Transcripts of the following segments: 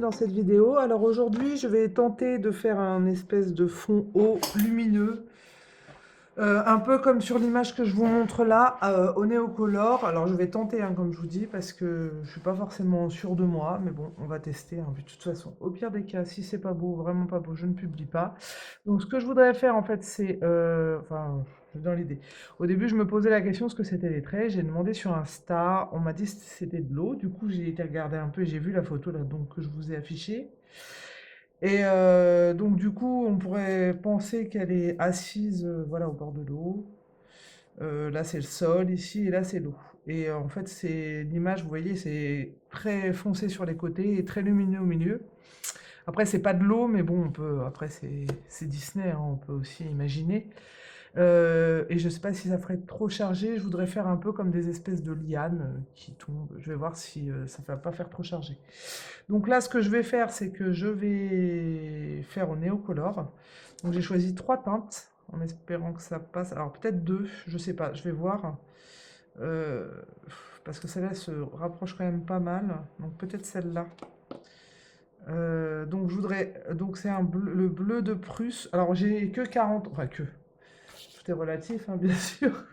dans cette vidéo. Alors aujourd'hui, je vais tenter de faire un espèce de fond haut lumineux, un peu comme sur l'image que je vous montre là, au Neocolor. Alors je vais tenter, hein, comme je vous dis, parce que je suis pas forcément sûre de moi, mais bon, on va tester, hein, de toute façon. Au pire des cas, si c'est pas beau, vraiment pas beau, je ne publie pas. Donc ce que je voudrais faire en fait, c'est, enfin, dans l'idée. Au début, je me posais la question ce que c'était les traits. J'ai demandé sur Insta, on m'a dit que c'était de l'eau. Du coup, j'ai été regarder un peu et j'ai vu la photo là, donc que je vous ai affichée. Et donc du coup, on pourrait penser qu'elle est assise, voilà, au bord de l'eau. Là, c'est le sol ici, et là, c'est l'eau. Et en fait, c'est l'image, vous voyez, c'est très foncé sur les côtés et très lumineux au milieu. Après, c'est pas de l'eau, mais bon, on peut. Après, c'est Disney, hein, on peut aussi imaginer. Et je sais pas si ça ferait trop chargé. Je voudrais faire un peu comme des espèces de lianes qui tombent. Je vais voir si ça va pas faire trop chargé. Donc là, ce que je vais faire, c'est que je vais faire au Neocolor. Donc j'ai choisi 3 teintes en espérant que ça passe. Alors peut-être 2, je sais pas, je vais voir. Euh, Parce que celle-là se rapproche quand même pas mal. Donc peut-être celle-là. Donc je voudrais. Donc c'est le bleu de Prusse. Alors j'ai que 40. Enfin que. Tout est relatif, hein, bien sûr.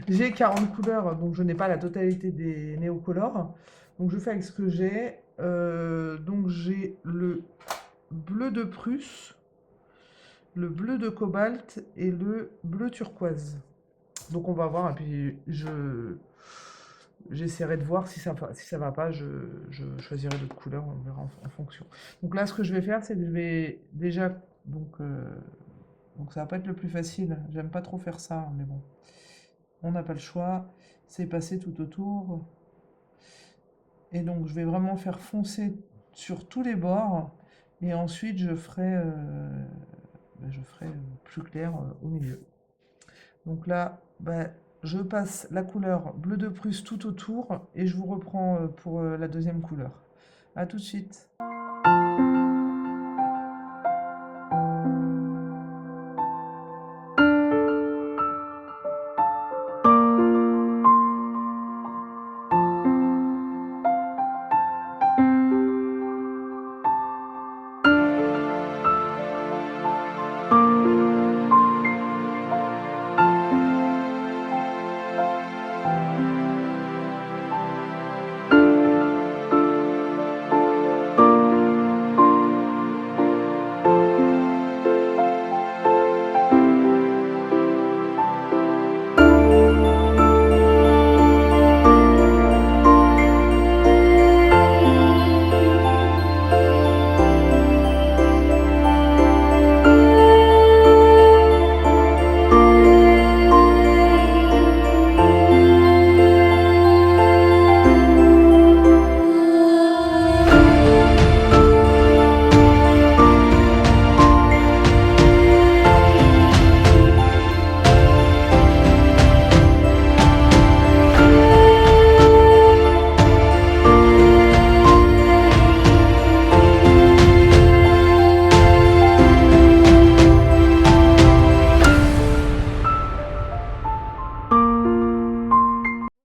J'ai 40 couleurs, donc je n'ai pas la totalité des néocolores. Donc je fais avec ce que j'ai. Donc j'ai le bleu de Prusse, le bleu de cobalt et le bleu turquoise. Donc on va voir, et puis j'essaierai de voir si ça va pas, je choisirai d'autres couleurs, on verra en fonction. Donc là, ce que je vais faire, c'est que je vais déjà, donc ça va pas être le plus facile. J'aime pas trop faire ça, mais bon, on n'a pas le choix. C'est passer tout autour. Et donc je vais vraiment faire foncer sur tous les bords. Et ensuite je ferai plus clair au milieu. Donc là, bah, je passe la couleur bleu de Prusse tout autour et je vous reprends pour la deuxième couleur. A tout de suite.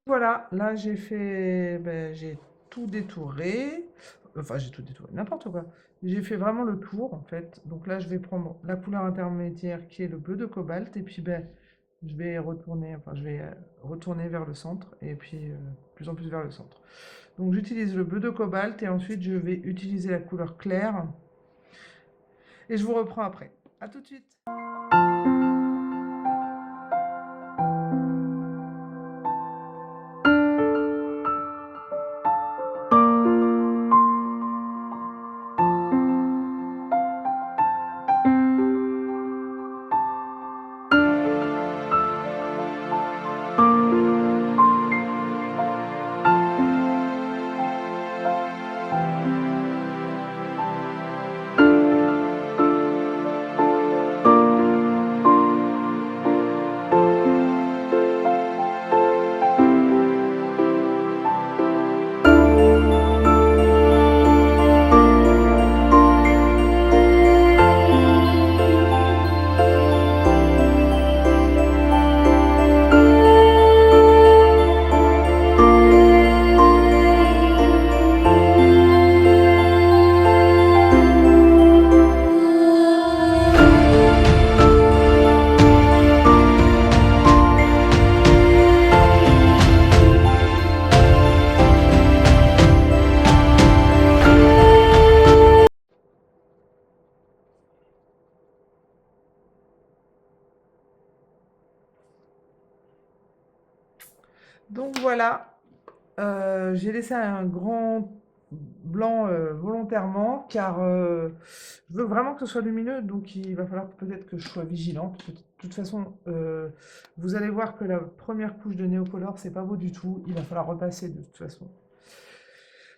Voilà, là j'ai fait, ben, j'ai tout détouré. Enfin, j'ai tout détouré, n'importe quoi. J'ai fait vraiment le tour en fait. Donc là, je vais prendre la couleur intermédiaire qui est le bleu de cobalt et puis ben, je vais retourner, enfin, je vais retourner vers le centre et puis de plus en plus vers le centre. Donc j'utilise le bleu de cobalt et ensuite je vais utiliser la couleur claire et je vous reprends après. À tout de suite. Donc voilà, j'ai laissé un grand blanc volontairement car je veux vraiment que ce soit lumineux, donc il va falloir peut-être que je sois vigilante. De toute façon, vous allez voir que la première couche de Néocolor, c'est pas beau du tout. Il va falloir repasser de toute façon.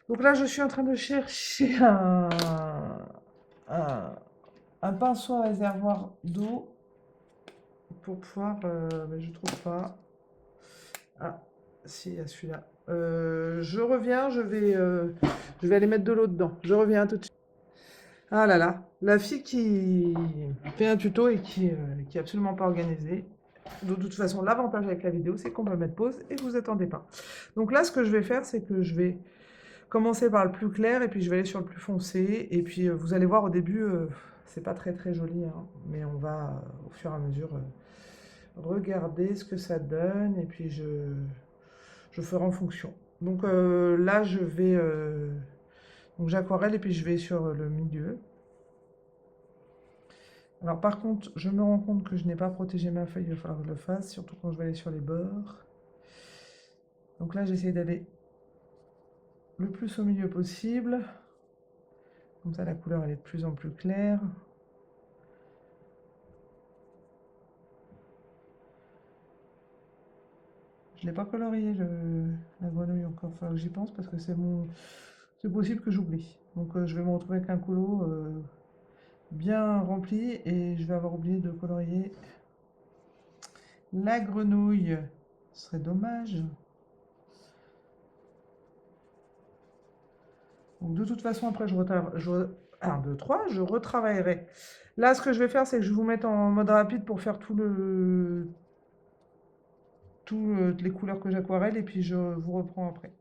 Donc là, je suis en train de chercher un, un pinceau à réservoir d'eau pour pouvoir. Mais je trouve pas. Ah, si, il y a celui-là. Je reviens, je vais aller mettre de l'eau dedans. Je reviens tout de suite. Ah là là, la fille qui fait un tuto et qui est absolument pas organisée. De toute façon, l'avantage avec la vidéo, c'est qu'on peut mettre pause et vous attendez pas. Donc là, ce que je vais faire, c'est que je vais commencer par le plus clair et puis je vais aller sur le plus foncé. Et puis vous allez voir au début, c'est pas très très joli, hein, mais on va au fur et à mesure regarder ce que ça donne et puis je ferai en fonction. Donc là, je vais. Donc j'aquarelle et puis je vais sur le milieu. Alors par contre, je me rends compte que je n'ai pas protégé ma feuille, il va falloir que je le fasse, surtout quand je vais aller sur les bords. Donc là, j'essaie d'aller le plus au milieu possible. Comme ça, la couleur, elle est de plus en plus claire. Je ne l'ai pas colorié, la grenouille encore. Enfin, j'y pense parce que c'est possible que j'oublie. Donc je vais me retrouver avec un colo bien rempli et je vais avoir oublié de colorier la grenouille. Ce serait dommage. Donc de toute façon, après, 1, 2, 3, je retravaillerai. Là, ce que je vais faire, c'est que je vais vous mettre en mode rapide pour faire toutes les couleurs que j'aquarelle et puis je vous reprends après.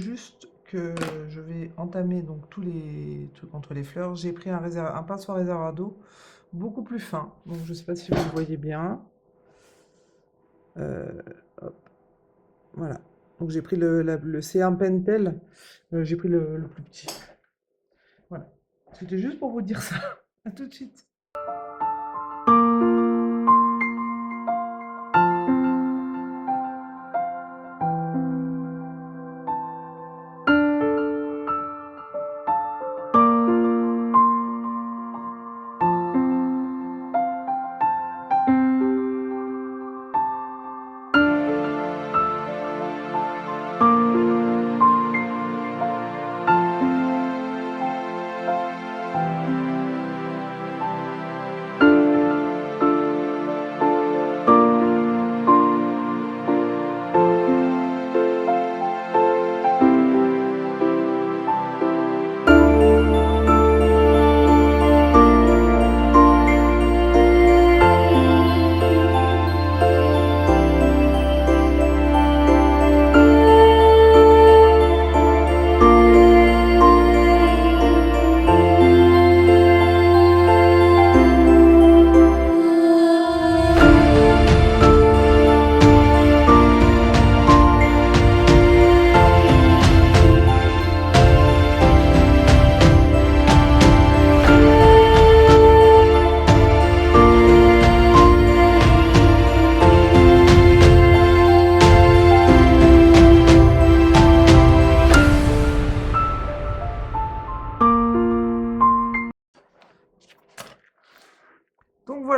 Juste que je vais entamer donc tous les trucs entre les fleurs. J'ai pris un pinceau à réservoir d'eau beaucoup plus fin. Donc je ne sais pas si vous le voyez bien. Euh, hop, voilà. Donc j'ai pris c'est un Pentel. J'ai pris le plus petit. Voilà. C'était juste pour vous dire ça. À tout de suite.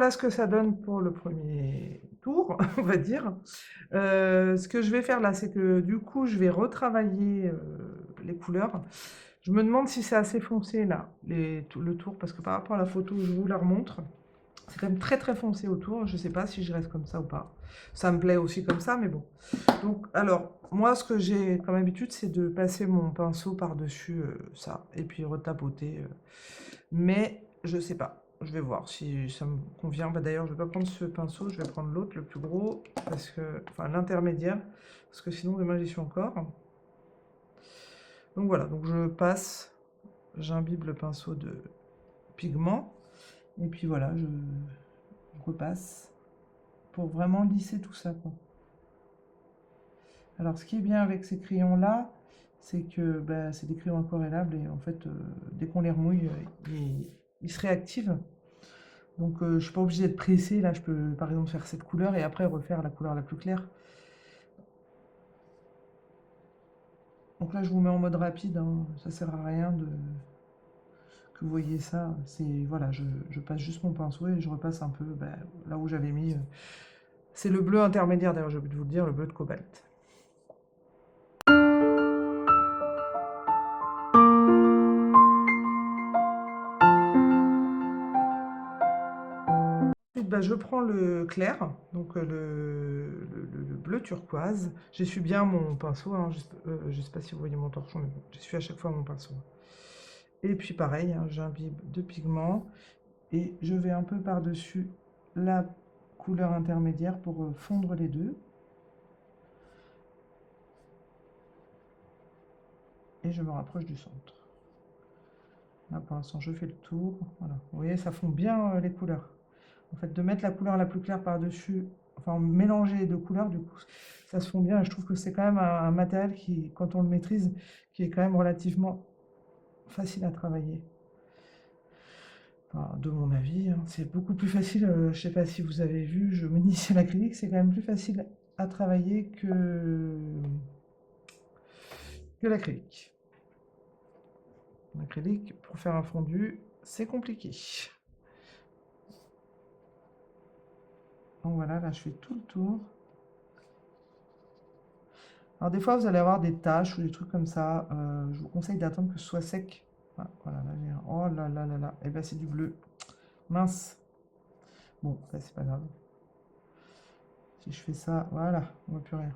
voilà ce que ça donne pour le premier tour, on va dire. Ce que je vais faire là, c'est que du coup, je vais retravailler les couleurs. Je me demande si c'est assez foncé là, le tour, parce que par rapport à la photo, je vous la remontre. C'est quand même très très foncé autour. Je ne sais pas si je reste comme ça ou pas. Ça me plaît aussi comme ça, mais bon. Donc, alors, moi, ce que j'ai comme habitude, c'est de passer mon pinceau par-dessus ça, et puis retapoter. Mais je sais pas. Je vais voir si ça me convient. Bah, d'ailleurs, je vais pas prendre ce pinceau, je vais prendre l'autre, le plus gros, parce que, enfin, l'intermédiaire, parce que sinon, demain, j'y suis encore. Donc voilà, donc je passe, j'imbibe le pinceau de pigment, et puis voilà, je repasse pour vraiment lisser tout ça, quoi. Alors, ce qui est bien avec ces crayons-là, c'est que bah, c'est des crayons aquarellables et en fait, dès qu'on les remouille, ils se réactivent. Donc, je ne suis pas obligée d'être pressée. Là, je peux par exemple faire cette couleur et après refaire la couleur la plus claire. Donc là, je vous mets en mode rapide, hein. Ça sert à rien que vous voyez ça. C'est voilà, je passe juste mon pinceau et je repasse un peu bah, là où j'avais mis. C'est le bleu intermédiaire, d'ailleurs, j'ai oublié de vous le dire, le bleu de cobalt. Ensuite, bah, je prends le clair, donc le bleu turquoise. J'essuie bien mon pinceau, hein, je sais pas si vous voyez mon torchon, mais bon, j'essuie à chaque fois mon pinceau. Et puis pareil, hein, j'imbibe de pigment et je vais un peu par-dessus la couleur intermédiaire pour fondre les deux. Et je me rapproche du centre. Là, pour l'instant, je fais le tour. Voilà. Vous voyez, ça fond bien les couleurs. En fait, de mettre la couleur la plus claire par-dessus, enfin, mélanger les deux couleurs, du coup, ça se fond bien. Et je trouve que c'est quand même un matériel qui, quand on le maîtrise, qui est quand même relativement facile à travailler. Enfin, de mon avis, hein. C'est beaucoup plus facile. Je ne sais pas si vous avez vu, je m'initie à l'acrylique, c'est quand même plus facile à travailler que l'acrylique. L'acrylique, pour faire un fondu, c'est compliqué. Donc voilà, là je fais tout le tour. Alors des fois vous allez avoir des taches ou des trucs comme ça. Je vous conseille d'attendre que ce soit sec. Ah, voilà, là j'ai un... Oh là là là là. Et ben c'est du bleu. Mince. Bon, ça c'est pas grave. Si je fais ça, voilà, on voit plus rien.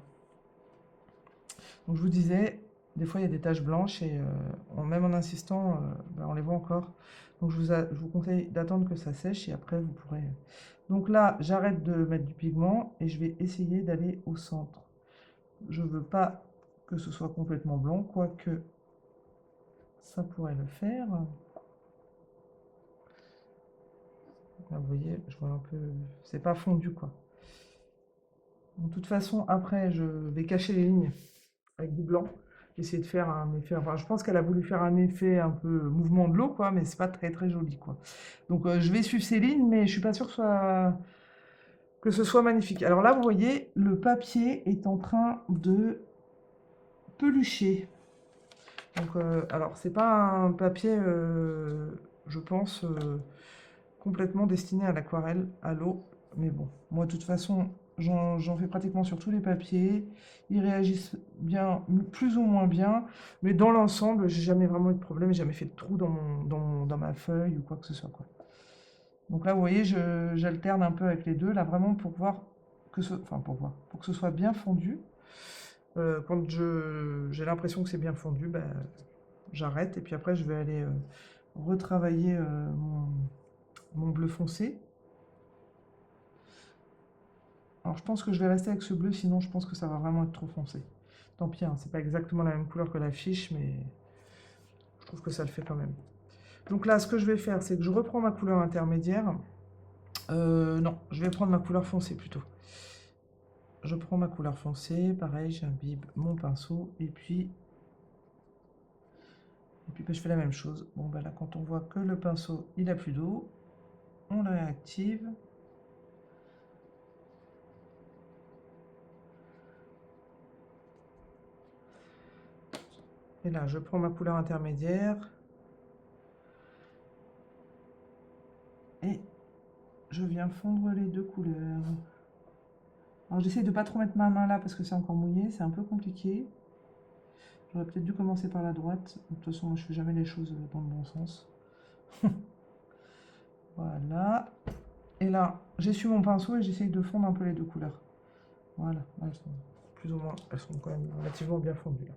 Donc je vous disais, des fois il y a des taches blanches et même en insistant, ben, on les voit encore. Donc je vous conseille d'attendre que ça sèche et après vous pourrez... Donc là, j'arrête de mettre du pigment et je vais essayer d'aller au centre. Je veux pas que ce soit complètement blanc, quoique ça pourrait le faire. Là, vous voyez, je vois un peu... C'est pas fondu, quoi. De toute façon, après, je vais cacher les lignes avec du blanc. Essayer de faire un effet... Enfin, je pense qu'elle a voulu faire un effet un peu mouvement de l'eau, quoi, mais c'est pas très très joli, quoi. Donc, je vais suivre ces lignes, mais je suis pas sûre que ce soit magnifique. Alors là, vous voyez, le papier est en train de pelucher. Donc, alors, c'est pas un papier, je pense, complètement destiné à l'aquarelle, à l'eau. Mais bon, moi, de toute façon, j'en fais pratiquement sur tous les papiers. Ils réagissent bien, plus ou moins bien. Mais dans l'ensemble, j'ai jamais vraiment eu de problème. J'ai jamais fait de trou dans ma feuille ou quoi que ce soit, quoi. Donc là, vous voyez, j'alterne un peu avec les deux, là, vraiment pour voir pour que ce soit bien fondu. Quand j'ai l'impression que c'est bien fondu, ben, j'arrête et puis après je vais aller retravailler mon bleu foncé. Alors je pense que je vais rester avec ce bleu, sinon je pense que ça va vraiment être trop foncé. Tant pis, hein, c'est pas exactement la même couleur que l'affiche, mais je trouve que ça le fait quand même. Donc là, ce que je vais faire, c'est que je reprends ma couleur intermédiaire. Non, je vais prendre ma couleur foncée plutôt. Je prends ma couleur foncée, pareil, j'imbibe mon pinceau, et puis ben, je fais la même chose. Bon, ben là, quand on voit que le pinceau, il a plus d'eau, on le réactive. Et là, je prends ma couleur intermédiaire, et je viens fondre les deux couleurs. Alors j'essaie de pas trop mettre ma main là parce que c'est encore mouillé, c'est un peu compliqué. J'aurais peut-être dû commencer par la droite. De toute façon, moi, je fais jamais les choses dans le bon sens. Voilà. Et là, j'essuie mon pinceau et j'essaye de fondre un peu les deux couleurs. Voilà, là, elles sont plus ou moins, elles sont quand même relativement bien fondues. Là.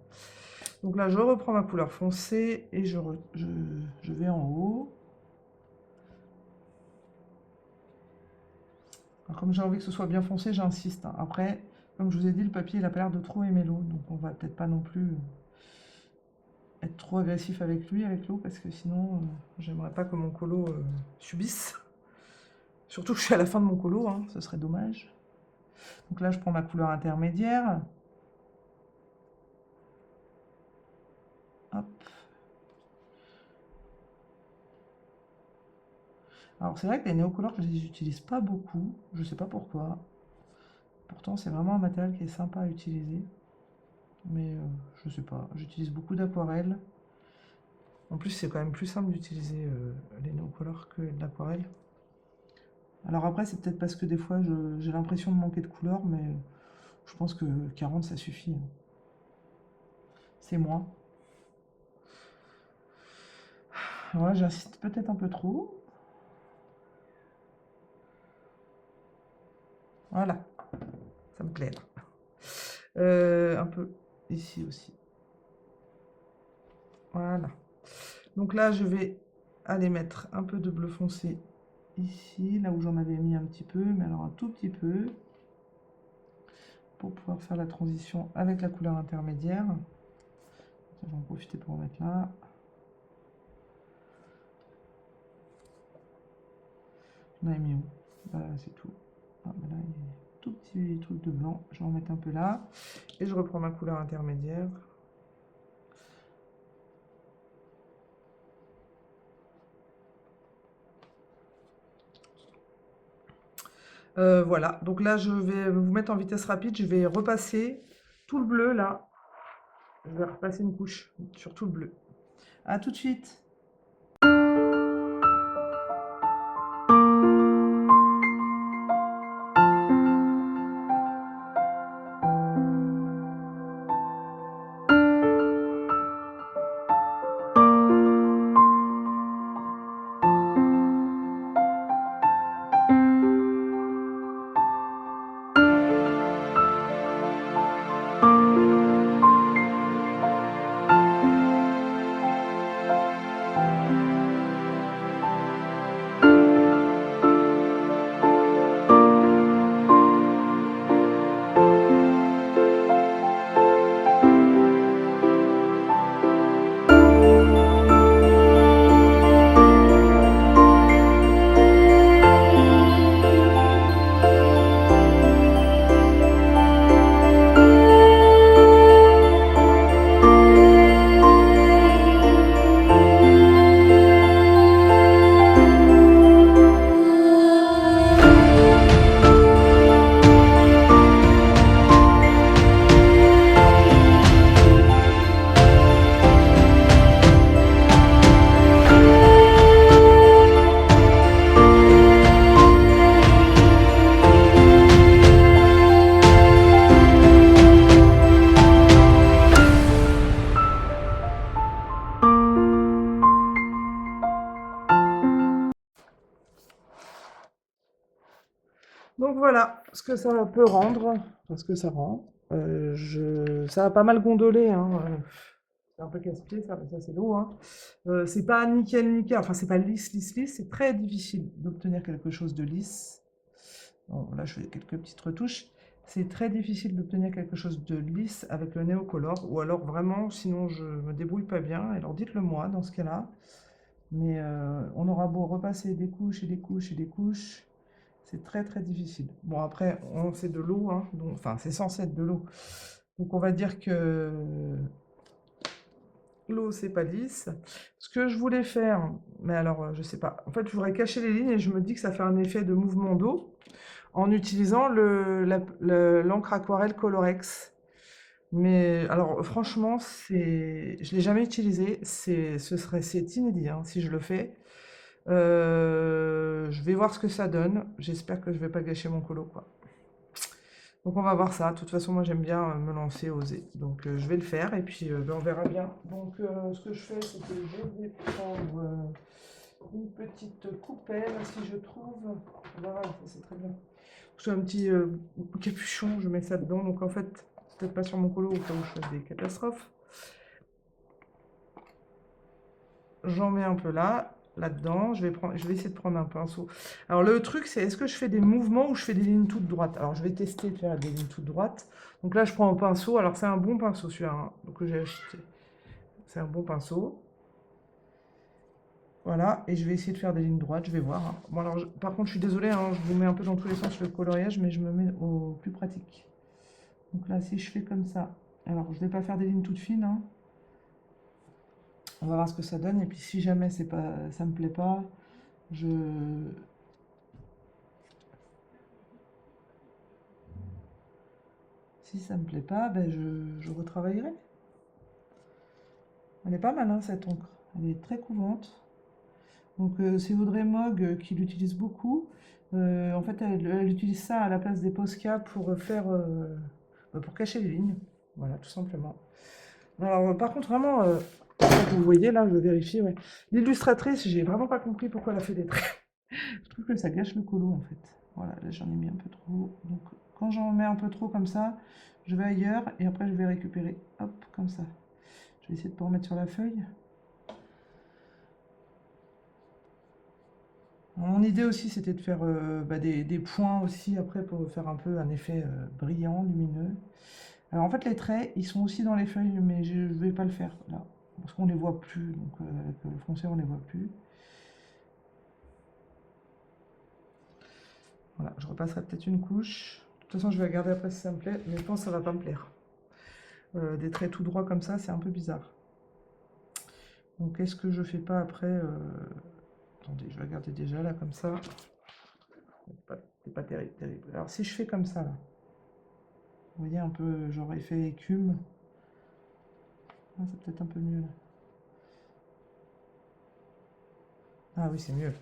Donc là, je reprends ma couleur foncée et je vais en haut. Alors, comme j'ai envie que ce soit bien foncé, j'insiste. Hein. Après, comme je vous ai dit, le papier, il a pas l'air de trop aimer l'eau, donc on va peut-être pas non plus être trop agressif avec lui, avec l'eau, parce que sinon, j'aimerais pas que mon colo subisse. Surtout que je suis à la fin de mon colo, hein, ce serait dommage. Donc là, je prends ma couleur intermédiaire. Hop. Alors c'est vrai que les néocolores, je les utilise pas beaucoup, je sais pas pourquoi. Pourtant, c'est vraiment un matériel qui est sympa à utiliser. Mais je sais pas, j'utilise beaucoup d'aquarelle. En plus, c'est quand même plus simple d'utiliser les néocolores que de l'aquarelle. Alors après, c'est peut-être parce que des fois, j'ai l'impression de manquer de couleur, mais je pense que 40, ça suffit. Hein. C'est moi. Ouais, j'insiste peut-être un peu trop. Voilà, ça me plaît là. Un peu ici aussi. Voilà. Donc là, je vais aller mettre un peu de bleu foncé ici, là où j'en avais mis un petit peu, mais alors un tout petit peu, pour pouvoir faire la transition avec la couleur intermédiaire. Je vais en profiter pour en mettre là. J'en avais mis où? Bah, c'est tout. Ah, bah là, il y a un tout petit truc de blanc. Je vais en mettre un peu là. Et je reprends ma couleur intermédiaire. Voilà, donc là je vais vous mettre en vitesse rapide, je vais repasser tout le bleu là. Je vais repasser une couche sur tout le bleu. A tout de suite. Donc voilà ce que ça peut rendre, enfin ce que ça rend. Ça a pas mal gondolé, hein. C'est un peu casse-pied, ça c'est l'eau. Hein. C'est pas nickel, nickel, enfin c'est pas lisse, lisse, lisse. C'est très difficile d'obtenir quelque chose de lisse. Bon, là je fais quelques petites retouches. C'est très difficile d'obtenir quelque chose de lisse avec le néocolore, ou alors vraiment, sinon je me débrouille pas bien. Alors dites-le moi dans ce cas-là. Mais on aura beau repasser des couches et des couches et des couches. C'est très très difficile. Bon après, c'est de l'eau, hein, donc, enfin c'est censé être de l'eau. Donc on va dire que l'eau c'est pas lisse. Ce que je voulais faire, mais alors je sais pas. En fait, je voudrais cacher les lignes et je me dis que ça fait un effet de mouvement d'eau en utilisant l'encre aquarelle Colorex. Mais alors franchement, je l'ai jamais utilisé. C'est inédit hein, si je le fais. Je vais voir ce que ça donne. J'espère que je vais pas gâcher mon colo, quoi. Donc on va voir ça. De toute façon, moi j'aime bien me lancer, oser. Donc je vais le faire et puis ben, on verra bien. Donc ce que je fais, c'est que je vais prendre une petite coupelle si je trouve. Voilà, ça c'est très bien. J'ai un petit capuchon, je mets ça dedans. Donc en fait, peut-être pas sur mon colo au cas où je fasse des catastrophes. J'en mets un peu là-dedans. Je vais essayer de prendre un pinceau. Alors le truc, c'est est-ce que je fais des mouvements ou je fais des lignes toutes droites? Alors je vais tester de faire des lignes toutes droites. Donc là, je prends un pinceau. Alors c'est un bon pinceau celui-là hein, que j'ai acheté. C'est un bon pinceau. Voilà, et je vais essayer de faire des lignes droites, je vais voir, hein. Bon alors, par contre, je suis désolée, hein, je vous mets un peu dans tous les sens le coloriage, mais je me mets au plus pratique. Donc là, si je fais comme ça, alors je vais pas faire des lignes toutes fines, hein. On va voir ce que ça donne, et puis si jamais c'est pas, ça me plaît pas, je... Si ça me plaît pas, ben je retravaillerai. Elle est pas mal, hein, cette encre. Elle est très couverte. Donc c'est Audrey Mogg qui l'utilise beaucoup. En fait, elle utilise ça à la place des Posca pour faire, pour cacher les lignes. Voilà, tout simplement. Alors, par contre, vraiment, vous voyez là, je vérifie, ouais. L'illustratrice, j'ai vraiment pas compris pourquoi elle a fait des traits. Je trouve que ça gâche le colo en fait. Voilà, là j'en ai mis un peu trop. Donc quand j'en mets un peu trop comme ça, je vais ailleurs et après je vais récupérer. Hop, comme ça. Je vais essayer de pas remettre sur la feuille. Mon idée aussi, c'était de faire bah, des points aussi après pour faire un peu un effet brillant, lumineux. Alors en fait, les traits, ils sont aussi dans les feuilles, mais je ne vais pas le faire là, parce qu'on les voit plus. Donc avec le foncé, on les voit plus. Voilà, je repasserai peut-être une couche. De toute façon, je vais regarder après si ça me plaît, mais je pense que ça va pas me plaire. Des traits tout droits comme ça, c'est un peu bizarre. Donc est-ce que je fais pas après attendez, je vais regarder déjà là comme ça. C'est pas terrible, terrible. Alors si je fais comme ça là, vous voyez un peu genre effet écume. Ah, c'est peut-être un peu mieux là. Ah oui, c'est mieux.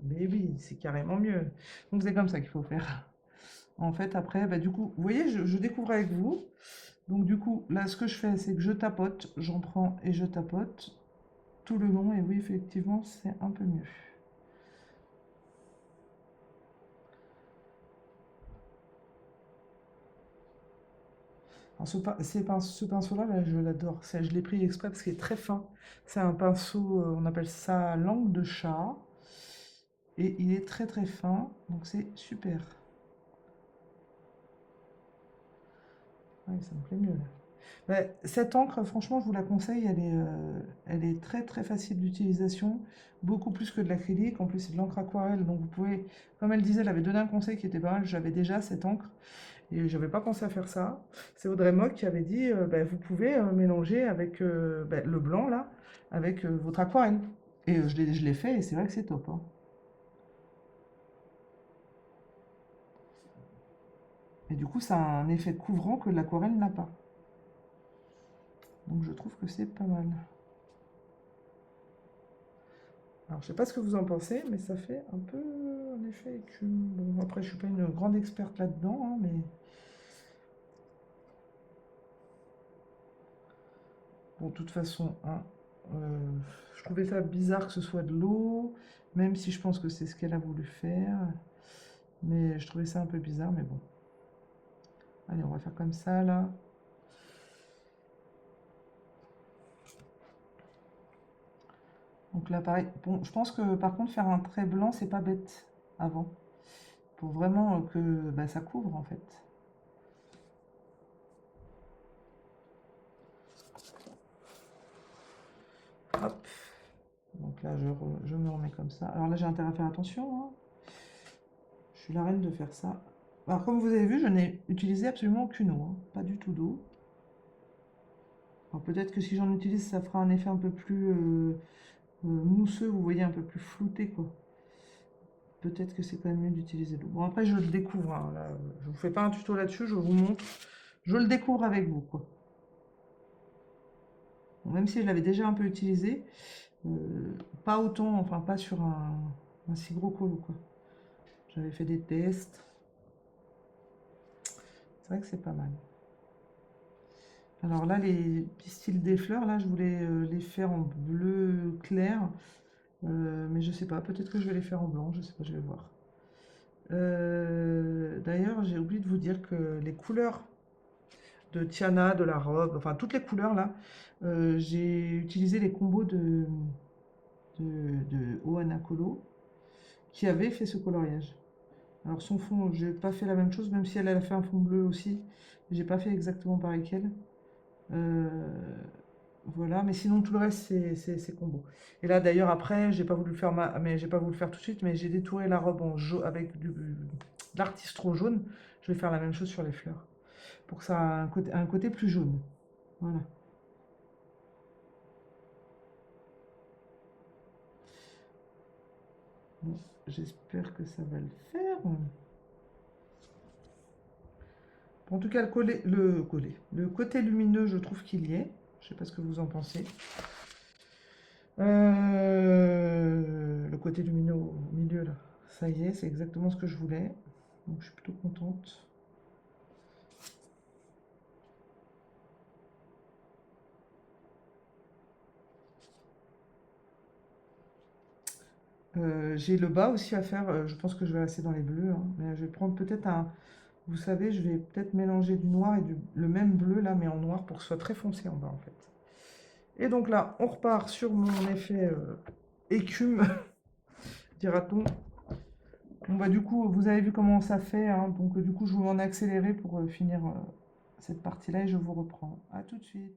Mais oui, c'est carrément mieux. Donc c'est comme ça qu'il faut faire. En fait, après, bah, du coup, vous voyez, je découvre avec vous. Donc du coup, là, ce que je fais, c'est que je tapote, j'en prends et je tapote tout le long. Et oui, effectivement, c'est un peu mieux. Alors, ce pinceau-là, là, je l'adore. Je l'ai pris exprès parce qu'il est très fin. C'est un pinceau, on appelle ça langue de chat. Et il est très très fin, donc c'est super. Ouais, ça me plaît mieux là. Ouais, cette encre, franchement, je vous la conseille. Elle est très très facile d'utilisation, beaucoup plus que de l'acrylique. En plus, c'est de l'encre aquarelle, donc vous pouvez, comme elle disait, elle avait donné un conseil qui était pas mal. J'avais déjà cette encre et j'avais pas pensé à faire ça. C'est Audrey Mock qui avait dit, bah, vous pouvez mélanger avec bah, le blanc là, avec votre aquarelle. Et je l'ai fait et c'est vrai que c'est top, hein. Et du coup, ça a un effet couvrant que l'aquarelle n'a pas. Donc je trouve que c'est pas mal. Alors, je sais pas ce que vous en pensez, mais ça fait un peu un effet écume. Bon, après, je suis pas une grande experte là-dedans, hein, mais bon, de toute façon, hein, je trouvais ça bizarre que ce soit de l'eau, même si je pense que c'est ce qu'elle a voulu faire. Mais je trouvais ça un peu bizarre, mais bon. Allez, on va faire comme ça, là. Donc là, pareil. Bon, je pense que par contre, faire un trait blanc, c'est pas bête avant. Pour vraiment que bah, ça couvre, en fait. Hop. Donc là, je me remets comme ça. Alors là, j'ai intérêt à faire attention, hein. Je suis la reine de faire ça. Alors, comme vous avez vu, je n'ai utilisé absolument aucune eau, hein, pas du tout d'eau. Alors, peut-être que si j'en utilise, ça fera un effet un peu plus mousseux, vous voyez, un peu plus flouté, quoi. Peut-être que c'est quand même mieux d'utiliser de l'eau. Bon, après, je le découvre, hein, là. Je vous fais pas un tuto là-dessus, je vous montre. Je le découvre avec vous, quoi. Bon, même si je l'avais déjà un peu utilisé, Pas autant, enfin pas sur un si gros colo, quoi. J'avais fait des tests. C'est vrai que c'est pas mal. Alors là, les pistils des fleurs, là, je voulais les faire en bleu clair. Mais je sais pas, peut-être que je vais les faire en blanc, je sais pas, je vais voir. D'ailleurs, j'ai oublié de vous dire que les couleurs de Tiana, de la robe, enfin toutes les couleurs là, j'ai utilisé les combos de Oana Colo qui avait fait ce coloriage. Alors son fond, j'ai pas fait la même chose, même si elle a fait un fond bleu aussi. J'ai pas fait exactement pareil qu'elle. Euh, voilà, mais sinon tout le reste c'est combo. Et là d'ailleurs après, j'ai pas voulu le faire mais j'ai pas voulu le faire tout de suite, mais j'ai détouré la robe en jaune avec de l'artistro jaune. Je vais faire la même chose sur les fleurs pour que ça ait un côté plus jaune. Voilà. Bon, j'espère que ça va le faire. En tout cas, le côté lumineux, je trouve qu'il y est. Je sais pas ce que vous en pensez. Le côté lumineux au milieu, là, ça y est, c'est exactement ce que je voulais. Donc je suis plutôt contente. J'ai le bas aussi à faire. Je pense que je vais rester dans les bleus, hein, mais je vais prendre peut-être un. Vous savez, je vais peut-être mélanger du noir et le même bleu là, mais en noir pour que ce soit très foncé en bas en fait. Et donc là, on repart sur mon effet écume, dira-t-on. Bon bah du coup, vous avez vu comment ça fait, hein, donc du coup, je vous m'en accélérer pour finir cette partie-là et je vous reprends. À tout de suite.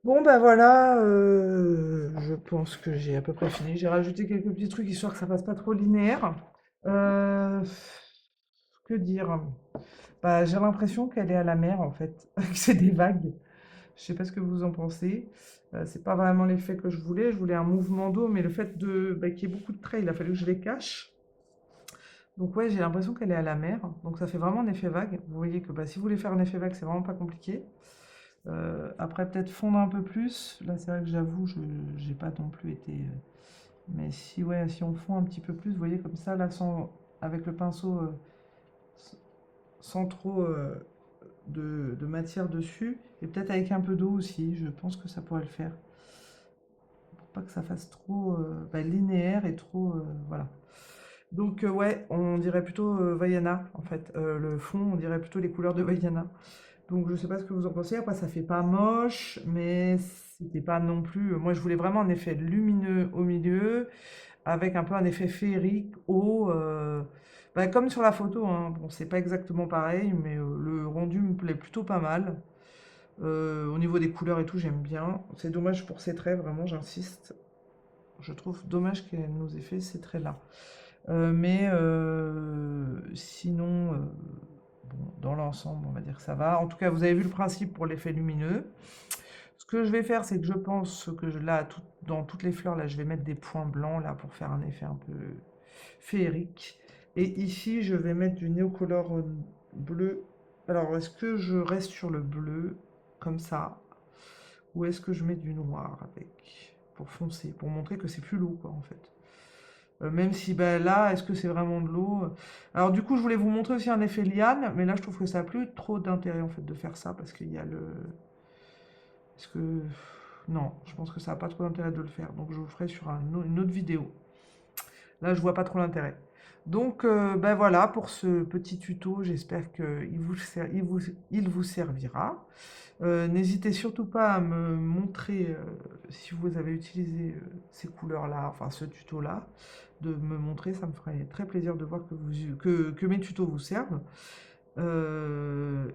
Bon ben voilà, je pense que j'ai à peu près fini. J'ai rajouté quelques petits trucs histoire que ça fasse pas trop linéaire. Euh, que dire? Bah, j'ai l'impression qu'elle est à la mer en fait, que c'est des vagues. Je sais pas ce que vous en pensez. C'est pas vraiment l'effet que je voulais. Je voulais un mouvement d'eau, mais le fait qu'il y ait beaucoup de traits, il a fallu que je les cache. Donc ouais, j'ai l'impression qu'elle est à la mer. Donc ça fait vraiment un effet vague. Vous voyez que bah, si vous voulez faire un effet vague, c'est vraiment pas compliqué. Après, peut-être fondre un peu plus. Là, c'est vrai que j'avoue, je j'ai pas non plus été. Mais si, ouais, si on fond un petit peu plus, vous voyez, comme ça, là, avec le pinceau, sans trop de matière dessus, et peut-être avec un peu d'eau aussi, je pense que ça pourrait le faire. Pour pas que ça fasse trop linéaire et trop. Voilà. Donc, ouais, on dirait plutôt Vaiana, en fait. Le fond, on dirait plutôt les couleurs de Vaiana. Donc je sais pas ce que vous en pensez. Après, ça fait pas moche, mais c'était pas non plus. Moi, je voulais vraiment un effet lumineux au milieu, avec un peu un effet féerique haut, comme sur la photo, hein. Bon, c'est pas exactement pareil, mais le rendu me plaît plutôt pas mal. Au niveau des couleurs et tout, j'aime bien. C'est dommage pour ces traits, vraiment, j'insiste. Je trouve dommage qu'elle nous ait fait ces traits-là. Sinon, bon, dans l'ensemble, on va dire que ça va. En tout cas, vous avez vu le principe pour l'effet lumineux. Ce que je vais faire, c'est que je pense que là, dans toutes les fleurs, là, je vais mettre des points blancs là pour faire un effet un peu féerique. Et ici, je vais mettre du néocolor bleu. Alors, est-ce que je reste sur le bleu comme ça, ou est-ce que je mets du noir avec pour foncer, pour montrer que c'est plus lourd, quoi, en fait. Même si ben, là, est-ce que c'est vraiment de l'eau? Alors du coup, je voulais vous montrer aussi un effet liane, mais là, je trouve que ça n'a plus trop d'intérêt en fait de faire ça parce qu'il y a le... Est-ce que... Non, je pense que ça n'a pas trop d'intérêt de le faire. Donc je vous le ferai sur une autre vidéo. Là, je vois pas trop l'intérêt. Donc, ben voilà pour ce petit tuto. J'espère il vous servira. N'hésitez surtout pas à me montrer si vous avez utilisé ces couleurs-là, enfin ce tuto-là, de me montrer. Ça me ferait très plaisir de voir que mes tutos vous servent.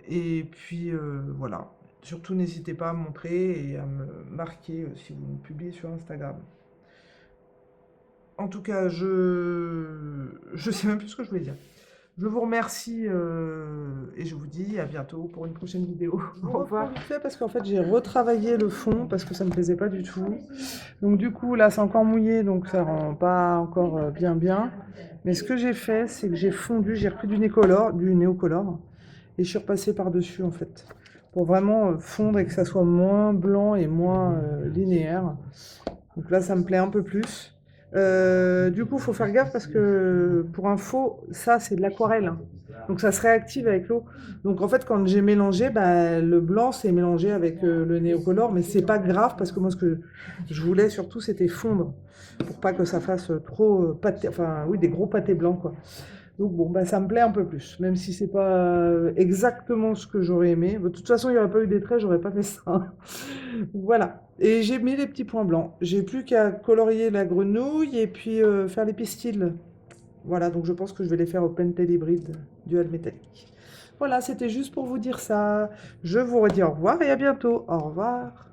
Et puis voilà. Surtout, n'hésitez pas à me montrer et à me marquer si vous me publiez sur Instagram. En tout cas, je sais même plus ce que je voulais dire. Je vous remercie et je vous dis à bientôt pour une prochaine vidéo. Au revoir. Vite fait parce qu'en fait j'ai retravaillé le fond parce que ça me plaisait pas du tout. Donc du coup là c'est encore mouillé donc ça rend pas encore bien. Mais ce que j'ai fait c'est que j'ai fondu, j'ai repris du néocolor et je suis repassée par-dessus en fait pour vraiment fondre et que ça soit moins blanc et moins linéaire. Donc là, ça me plaît un peu plus. Du coup, il faut faire gaffe parce que pour info, ça, c'est de l'aquarelle, hein. Donc ça se réactive avec l'eau. Donc en fait, quand j'ai mélangé, bah, le blanc s'est mélangé avec le néocolor, mais c'est pas grave parce que moi, ce que je voulais surtout, c'était fondre pour pas que ça fasse trop pâté, enfin oui, des gros pâtés blancs, quoi. Donc bon, bah, ça me plaît un peu plus, même si c'est pas exactement ce que j'aurais aimé. De toute façon, il n'y aurait pas eu des traits, j'aurais pas fait ça. Voilà. Et j'ai mis les petits points blancs. J'ai plus qu'à colorier la grenouille et puis faire les pistils. Voilà, donc je pense que je vais les faire au Pentel hybride dual métallique. Voilà, c'était juste pour vous dire ça. Je vous redis au revoir et à bientôt. Au revoir.